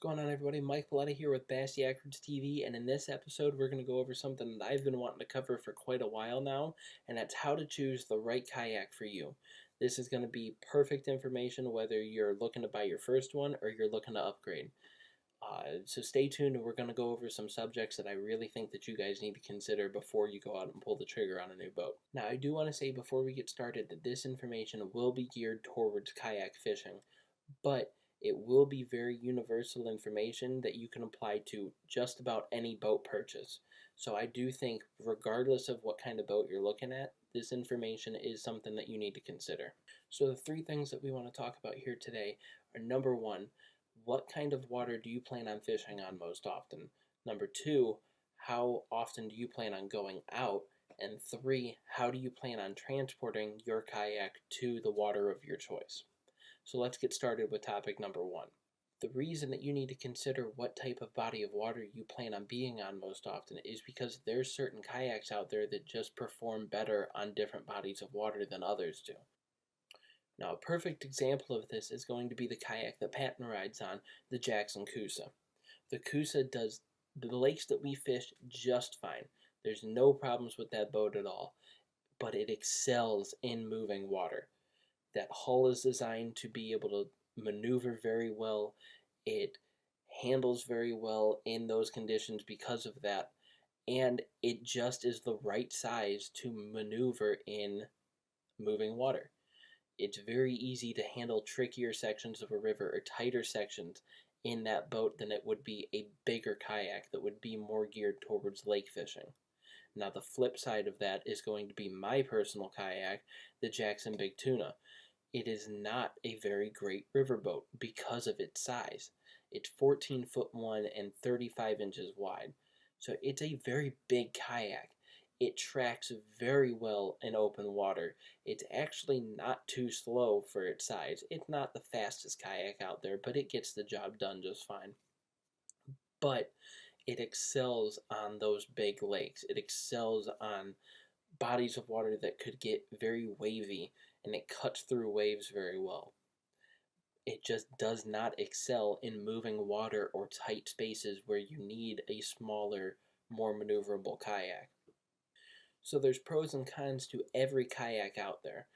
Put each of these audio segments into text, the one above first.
What's going on, everybody? Mayfly here with Bass Yakards TV, and in this episode, we're going to go over something that I've been wanting to cover for quite a while now, and that's how to choose the right kayak for you. This is going to be perfect information whether you're looking to buy your first one or you're looking to upgrade. So stay tuned, and we're going to go over some subjects that I really think that you guys need to consider before you go out and pull the trigger on a new boat. Now, I do want to say before we get started that this information will be geared towards kayak fishing, but it will be very universal information that you can apply to just about any boat purchase. So I do think, regardless of what kind of boat you're looking at, this information is something that you need to consider. So the three things that we want to talk about here today are: number one, what kind of water do you plan on fishing on most often? Number two, how often do you plan on going out? And three, how do you plan on transporting your kayak to the water of your choice? So let's get started with topic number one. The reason that you need to consider what type of body of water you plan on being on most often is because there's certain kayaks out there that just perform better on different bodies of water than others do. Now, a perfect example of this is going to be the kayak that Patton rides on, the Jackson Coosa. The Coosa does the lakes that we fish just fine. There's no problems with that boat at all, but it excels in moving water. That hull is designed to be able to maneuver very well. It handles very well in those conditions because of that, and it just is the right size to maneuver in moving water. It's very easy to handle trickier sections of a river or tighter sections in that boat than it would be a bigger kayak that would be more geared towards lake fishing. Now, the flip side of that is going to be my personal kayak, the Jackson Big Tuna. It is not a very great riverboat because of its size. It's 14 foot 1 and 35 inches wide. So it's a very big kayak. It tracks very well in open water. It's actually not too slow for its size. It's not the fastest kayak out there, but it gets the job done just fine. But it excels on those big lakes. It excels on bodies of water that could get very wavy, and it cuts through waves very well. It just does not excel in moving water or tight spaces where you need a smaller, more maneuverable kayak. So there's pros and cons to every kayak out there.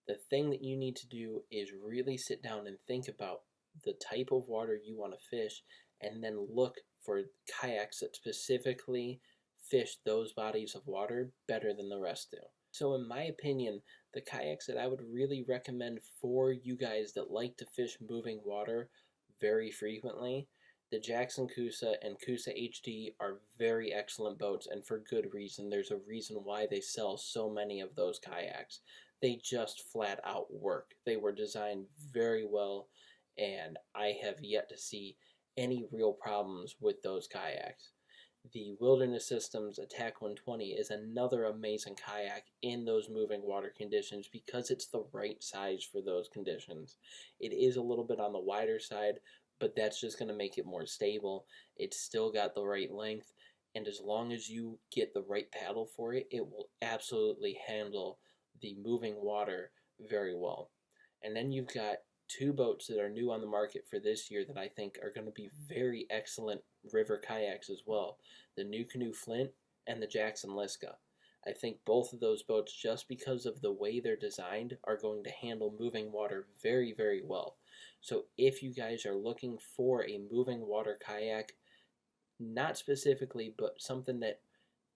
The thing that you need to do is really sit down and think about the type of water you want to fish, and then look for kayaks that specifically fish those bodies of water better than the rest do. So in my opinion, the kayaks that I would really recommend for you guys that like to fish moving water very frequently, the Jackson Coosa and Coosa HD are very excellent boats, and for good reason. There's a reason why they sell so many of those kayaks. They just flat out work. They were designed very well, and I have yet to see any real problems with those kayaks. The Wilderness Systems Attack 120 is another amazing kayak in those moving water conditions because it's the right size for those conditions. It is a little bit on the wider side, but that's just going to make it more stable. It's still got the right length, and as long as you get the right paddle for it, it will absolutely handle the moving water very well. And then you've got two boats that are new on the market for this year that I think are going to be very excellent river kayaks as well: the New Canoe Flint and the Jackson Liska. I think both of those boats, just because of the way they're designed, are going to handle moving water very, very well. So if you guys are looking for a moving water kayak, not specifically, but something that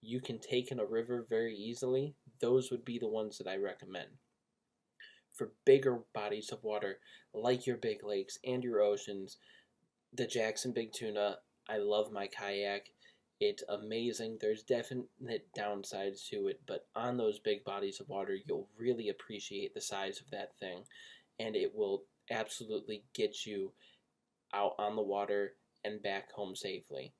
you can take in a river very easily, those would be the ones that I recommend. For bigger bodies of water, like your big lakes and your oceans, the Jackson Big Tuna, I love my kayak. It's amazing. There's definite downsides to it, but on those big bodies of water, you'll really appreciate the size of that thing, and it will absolutely get you out on the water and back home safely.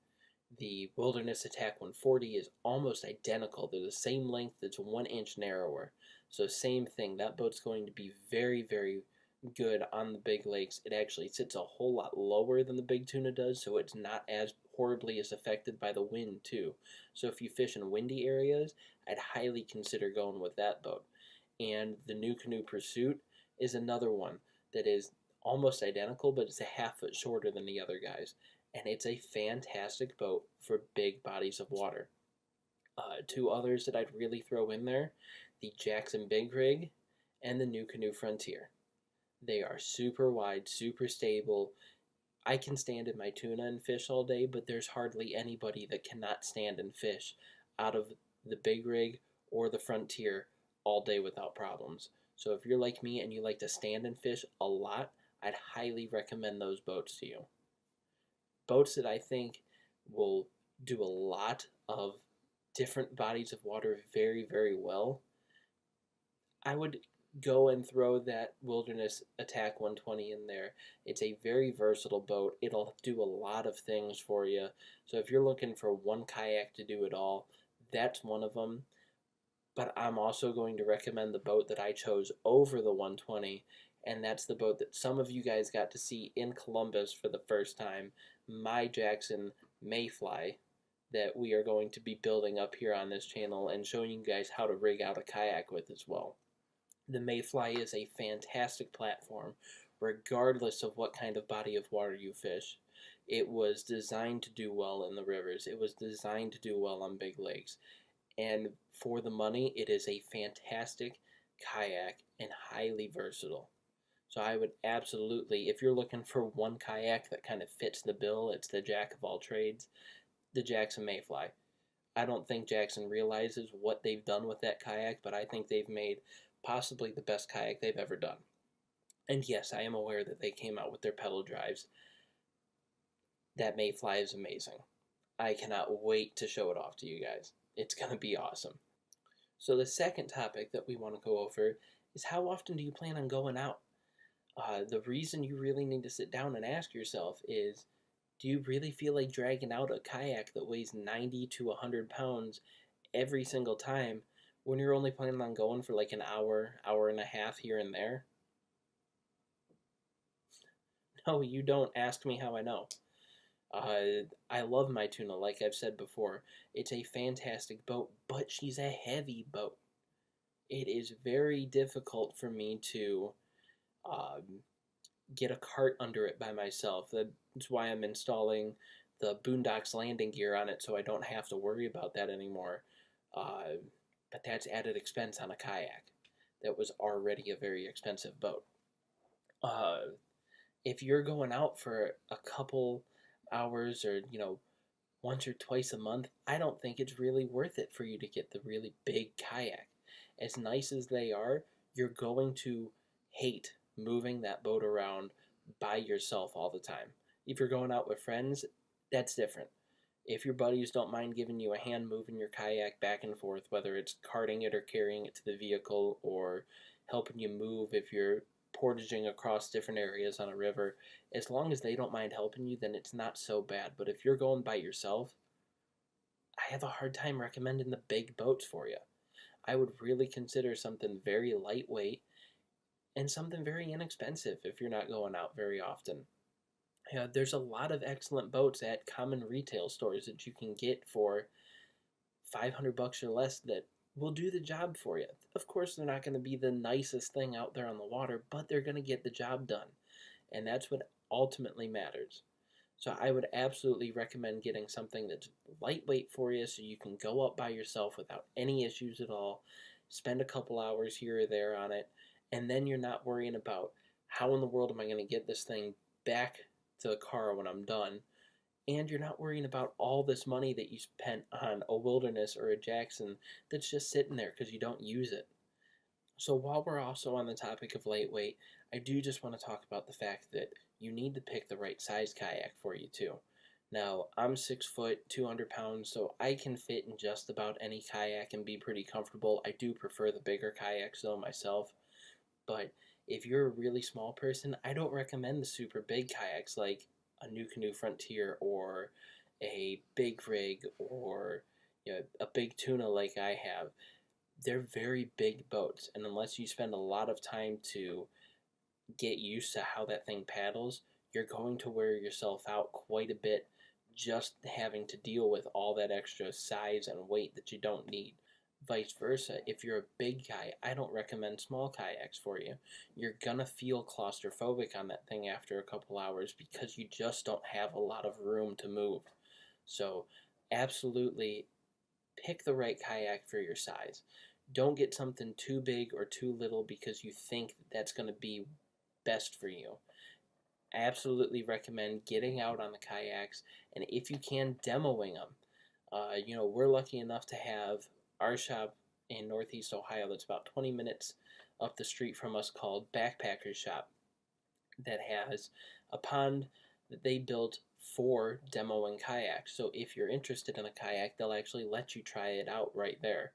The Wilderness Attack 140 is almost identical. They're the same length, it's 1 inch narrower. So same thing, that boat's going to be very, very good on the big lakes. It actually sits a whole lot lower than the Big Tuna does, so it's not as horribly as affected by the wind too. So if you fish in windy areas, I'd highly consider going with that boat. And the New Canoe Pursuit is another one that is almost identical, but it's a half foot shorter than the other guys. and it's a fantastic boat for big bodies of water. Two others that I'd really throw in there, the Jackson Big Rig and the New Canoe Frontier. They are super wide, super stable. I can stand in my tuna and fish all day, but there's hardly anybody that cannot stand and fish out of the Big Rig or the Frontier all day without problems. So if you're like me and you like to stand and fish a lot, I'd highly recommend those boats to you. Boats that I think will do a lot of different bodies of water very, very well. I would go and throw that Wilderness Attack 120 in there. It's a very versatile boat. It'll do a lot of things for you. So if you're looking for one kayak to do it all, that's one of them. But I'm also going to recommend the boat that I chose over the 120, and that's the boat that some of you guys got to see in Columbus for the first time, my Jackson Mayfly, that we are going to be building up here on this channel and showing you guys how to rig out a kayak with as well. The Mayfly is a fantastic platform, regardless of what kind of body of water you fish. It was designed to do well in the rivers. It was designed to do well on big lakes. And for the money, it is a fantastic kayak and highly versatile. So I would absolutely, if you're looking for one kayak that kind of fits the bill, it's the jack of all trades, the Jackson Mayfly. I don't think Jackson realizes what they've done with that kayak, but I think they've made possibly the best kayak they've ever done. And yes, I am aware that they came out with their pedal drives. That Mayfly is amazing. I cannot wait to show it off to you guys. It's going to be awesome. So the second topic that we want to go over is how often do you plan on going out? The reason you really need to sit down and ask yourself is, do you really feel like dragging out a kayak that weighs 90 to 100 pounds every single time when you're only planning on going for like an hour, hour and a half here and there? No, you don't. Ask me how I know. I love my tuna, like I've said before. It's a fantastic boat, but she's a heavy boat. It is very difficult for me to get a cart under it by myself. That's why I'm installing the Boondocks landing gear on it, so I don't have to worry about that anymore. But that's added expense on a kayak that was already a very expensive boat. If you're going out for a couple hours or, once or twice a month, I don't think it's really worth it for you to get the really big kayak. As nice as they are, you're going to hate moving that boat around by yourself all the time. If you're going out with friends, that's different. If your buddies don't mind giving you a hand moving your kayak back and forth, whether it's carting it or carrying it to the vehicle or helping you move if you're portaging across different areas on a river, as long as they don't mind helping you, then it's not so bad. But if you're going by yourself, I have a hard time recommending the big boats for you. I would really consider something very lightweight and something very inexpensive if you're not going out very often. There's a lot of excellent boats at common retail stores that you can get for $500 or less that will do the job for you. Of course, they're not going to be the nicest thing out there on the water, but they're going to get the job done. And that's what ultimately matters. So I would absolutely recommend getting something that's lightweight for you so you can go up by yourself without any issues at all, spend a couple hours here or there on it, and then you're not worrying about how in the world am I going to get this thing back to the car when I'm done. And you're not worrying about all this money that you spent on a Wilderness or a Jackson that's just sitting there because you don't use it. So while we're also on the topic of lightweight, I do just want to talk about the fact that you need to pick the right size kayak for you too. Now, I'm 6 foot, 200 pounds, so I can fit in just about any kayak and be pretty comfortable. I do prefer the bigger kayaks though myself, but if you're a really small person, I don't recommend the super big kayaks like a New Canoe Frontier or a Big Rig or a big tuna like I have. They're very big boats, and unless you spend a lot of time to get used to how that thing paddles, you're going to wear yourself out quite a bit just having to deal with all that extra size and weight that you don't need. Vice versa, if you're a big guy, I don't recommend small kayaks for you. You're gonna feel claustrophobic on that thing after a couple hours because you just don't have a lot of room to move. So, absolutely pick the right kayak for your size. Don't get something too big or too little because you think that's going to be best for you. I absolutely recommend getting out on the kayaks and if you can, demoing them. We're lucky enough to have our shop in Northeast Ohio that's about 20 minutes up the street from us called Backpackers Shop that has a pond that they built for demoing kayaks. So if you're interested in a kayak, they'll actually let you try it out right there.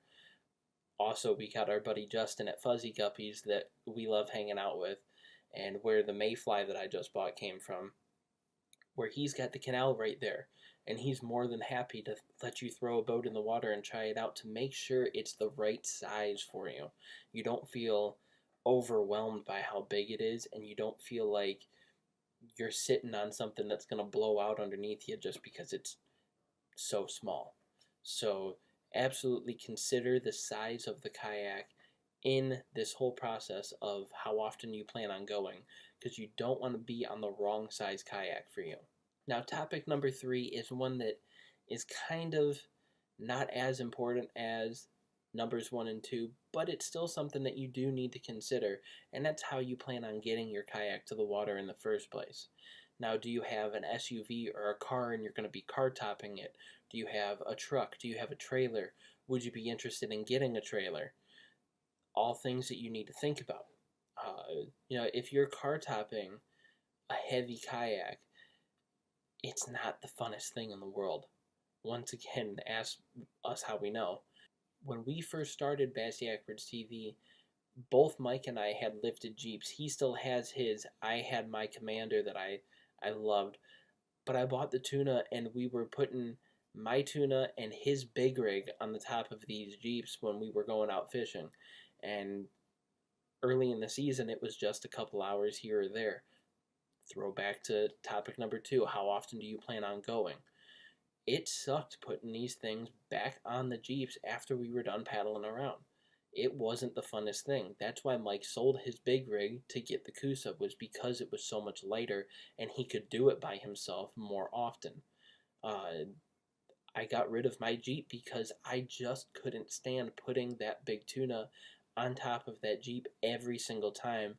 Also, we got our buddy Justin at Fuzzy Guppies that we love hanging out with, and where the Mayfly that I just bought came from, where he's got the canal right there, and he's more than happy to let you throw a boat in the water and try it out to make sure it's the right size for you. You don't feel overwhelmed by how big it is, and you don't feel like you're sitting on something that's going to blow out underneath you just because it's so small. So, absolutely consider the size of the kayak in this whole process of how often you plan on going because you don't want to be on the wrong size kayak for you. Now, topic number 3 is one that is kind of not as important as numbers 1 and 2, but it's still something that you do need to consider, and that's how you plan on getting your kayak to the water in the first place. Now, do you have an SUV or a car and you're going to be car topping it? Do you have a truck? Do you have a trailer? Would you be interested in getting a trailer? All things that you need to think about. If you're car topping a heavy kayak, it's not the funnest thing in the world. Once again, ask us how we know. When we first started Bass Yackford's TV, both Mike and I had lifted Jeeps. He still has his. I had my Commander that I loved. But I bought the tuna and we were putting my tuna and his big rig on the top of these Jeeps when we were going out fishing. And early in the season, it was just a couple hours here or there. Throw back to topic number 2. How often do you plan on going? It sucked putting these things back on the Jeeps after we were done paddling around. It wasn't the funnest thing. That's why Mike sold his big rig to get the Kusa, was because it was so much lighter and he could do it by himself more often. I got rid of my Jeep because I just couldn't stand putting that big tuna on top of that Jeep every single time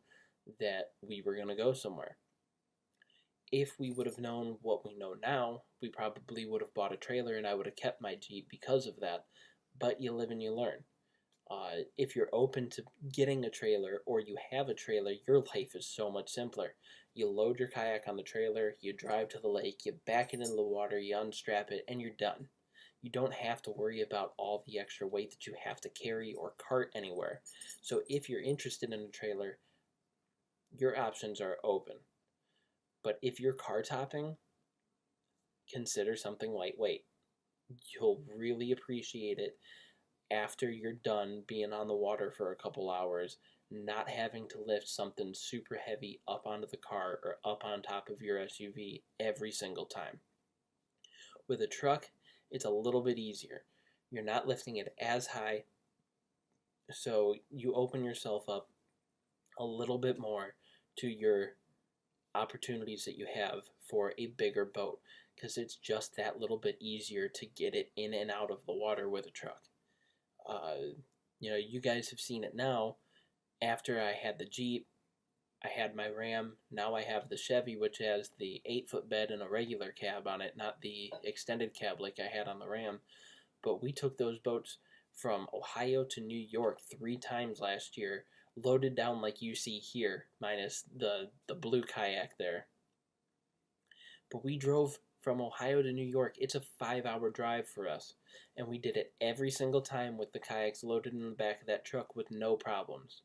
that we were going to go somewhere. If we would have known what we know now, we probably would have bought a trailer and I would have kept my Jeep because of that. But you live and you learn. If you're open to getting a trailer or you have a trailer, your life is so much simpler. You load your kayak on the trailer, you drive to the lake, you back it into the water, you unstrap it, and you're done. You don't have to worry about all the extra weight that you have to carry or cart anywhere. So if you're interested in a trailer, your options are open. But if you're car topping, consider something lightweight. You'll really appreciate it after you're done being on the water for a couple hours, not having to lift something super heavy up onto the car or up on top of your SUV every single time. With a truck, it's a little bit easier. You're not lifting it as high, so you open yourself up a little bit more to your opportunities that you have for a bigger boat, because it's just that little bit easier to get it in and out of the water with a truck. You guys have seen it now. After I had the Jeep, I had my Ram. Now I have the Chevy, which has the 8-foot bed and a regular cab on it, not the extended cab like I had on the Ram. But we took those boats from Ohio to New York 3 times last year, loaded down like you see here, minus the blue kayak there. But we drove from Ohio to New York. It's a 5-hour drive for us. And we did it every single time with the kayaks loaded in the back of that truck with no problems.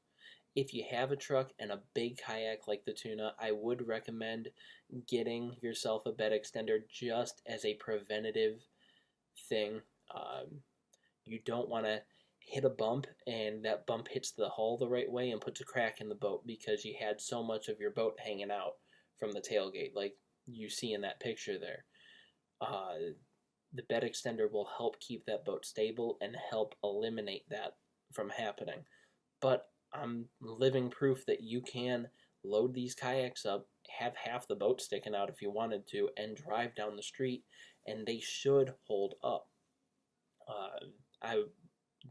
If you have a truck and a big kayak like the tuna, I would recommend getting yourself a bed extender just as a preventative thing. You don't want to hit a bump and that bump hits the hull the right way and puts a crack in the boat because you had so much of your boat hanging out from the tailgate like you see in that picture there. the bed extender will help keep that boat stable and help eliminate that from happening. But I'm living proof that you can load these kayaks up, have half the boat sticking out if you wanted to, and drive down the street, and they should hold up. Uh, I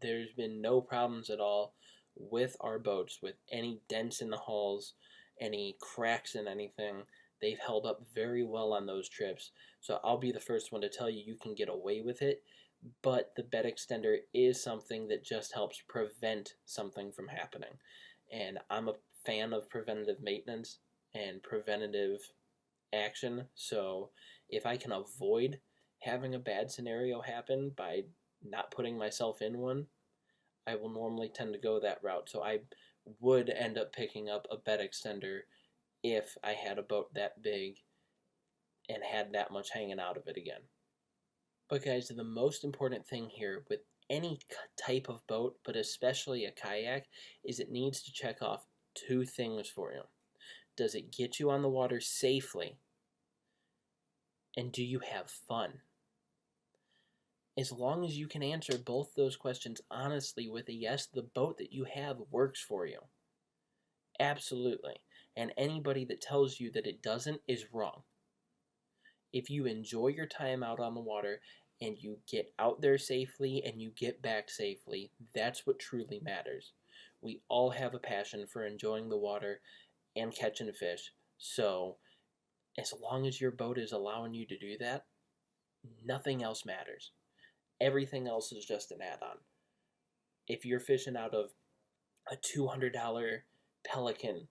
There's been no problems at all with our boats, with any dents in the hulls, any cracks in anything. They've held up very well on those trips. So I'll be the first one to tell you you can get away with it, but the bed extender is something that just helps prevent something from happening. And I'm a fan of preventative maintenance and preventative action. So if I can avoid having a bad scenario happen by not putting myself in one, I will normally tend to go that route. So I would end up picking up a bed extender if I had a boat that big and had that much hanging out of it again. But guys, the most important thing here with any type of boat, but especially a kayak, is it needs to check off two things for you. Does it get you on the water safely? And do you have fun? As long as you can answer both those questions honestly with a yes, the boat that you have works for you. Absolutely. And anybody that tells you that it doesn't is wrong. If you enjoy your time out on the water and you get out there safely and you get back safely, that's what truly matters. We all have a passion for enjoying the water and catching fish. So as long as your boat is allowing you to do that, nothing else matters. Everything else is just an add-on. If you're fishing out of a $200 Pelican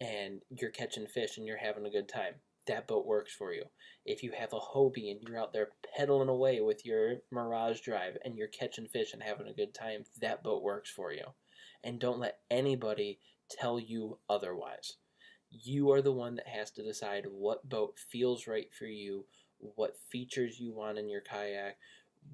and you're catching fish and you're having a good time, that boat works for you. If you have a Hobie and you're out there pedaling away with your Mirage Drive and you're catching fish and having a good time, that boat works for you. And don't let anybody tell you otherwise. You are the one that has to decide what boat feels right for you, what features you want in your kayak,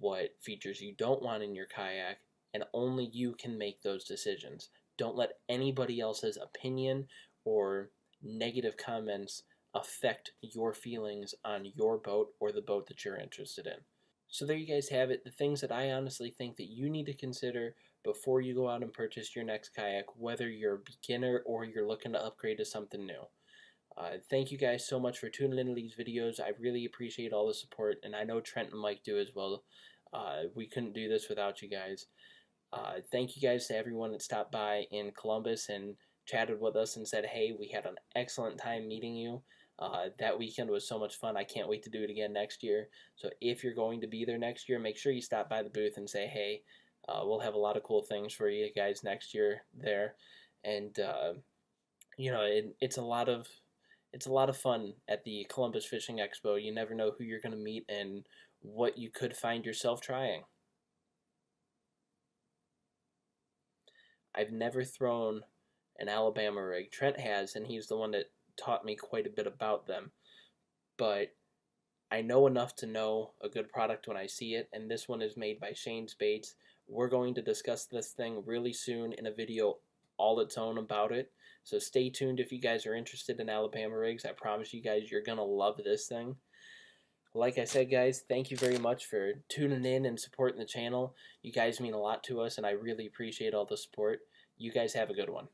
what features you don't want in your kayak, and only you can make those decisions. Don't let anybody else's opinion or negative comments affect your feelings on your boat or the boat that you're interested in. So there you guys have it, the things that I honestly think that you need to consider before you go out and purchase your next kayak, whether you're a beginner or you're looking to upgrade to something new. Thank you guys so much for tuning into these videos. I really appreciate all the support, and I know Trent and Mike do as well. We couldn't do this without you guys. Thank you guys to everyone that stopped by in Columbus and chatted with us and said, hey, we had an excellent time meeting you. That weekend was so much fun. I can't wait to do it again next year. So if you're going to be there next year, make sure you stop by the booth and say, hey, we'll have a lot of cool things for you guys next year there. And, you know, it's a lot of fun at the Columbus Fishing Expo. You never know who you're going to meet and what you could find yourself trying. I've never thrown an Alabama rig. Trent has, and he's the one that taught me quite a bit about them. But I know enough to know a good product when I see it, and this one is made by Shane's Baits. We're going to discuss this thing really soon in a video all its own about it. So stay tuned if you guys are interested in Alabama rigs. I promise you guys you're going to love this thing. Like I said, guys, thank you very much for tuning in and supporting the channel. You guys mean a lot to us, and I really appreciate all the support. You guys have a good one.